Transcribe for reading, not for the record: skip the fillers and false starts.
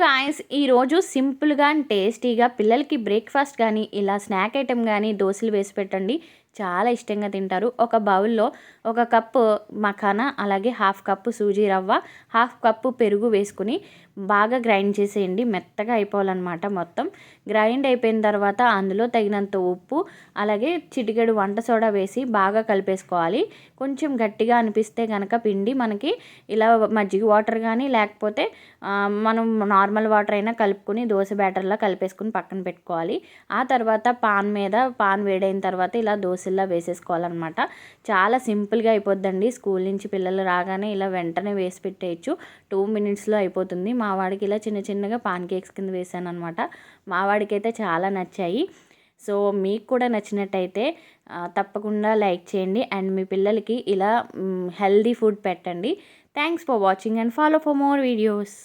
Guys, ఈరోజు సింపుల్గా and టేస్టీగా పిల్లలకి బ్రేక్ఫాస్ట్ కానీ ఇలా స్నాక్ ఐటెం కానీ దోశలు వేసి పెట్టండి. చాలా ఇష్టంగా తింటారు. ఒక బౌల్లో ఒక కప్పు మఖానా, అలాగే హాఫ్ కప్పు సూజీ రవ్వ, హాఫ్ కప్పు పెరుగు వేసుకుని బాగా గ్రైండ్ చేసేయండి. మెత్తగా అయిపోవాలన్నమాట. మొత్తం గ్రైండ్ అయిపోయిన తర్వాత అందులో తగినంత ఉప్పు, అలాగే చిటికెడు వంట సోడా వేసి బాగా కలిపేసుకోవాలి. కొంచెం గట్టిగా అనిపిస్తే కనుక పిండి మనకి ఇలా మజ్జిగ వాటర్ కానీ లేకపోతే మనం నార్మల్ వాటర్ అయినా కలుపుకొని దోశ బ్యాటర్లా కలిపేసుకుని పక్కన పెట్టుకోవాలి. ఆ తర్వాత పాన్ వేడైన తర్వాత ఇలా దోశల్లా వేసేసుకోవాలన్నమాట. చాలా సింపుల్గా అయిపోద్దండి. స్కూల్ నుంచి పిల్లలు రాగానే ఇలా వెంటనే వేసి పెట్టేయచ్చు. 2 మినిట్స్లో అయిపోతుంది. మా వాడికి ఇలా చిన్న చిన్నగా పాన్ కేక్స్ కింద వేసాను అనమాట. మా వాడికి అయితే చాలా నచ్చాయి. సో మీకు కూడా నచ్చినట్టయితే తప్పకుండా లైక్ చేయండి అండ్ మీ పిల్లలకి ఇలా హెల్దీ ఫుడ్ పెట్టండి. Thanks for watching and follow for more videos.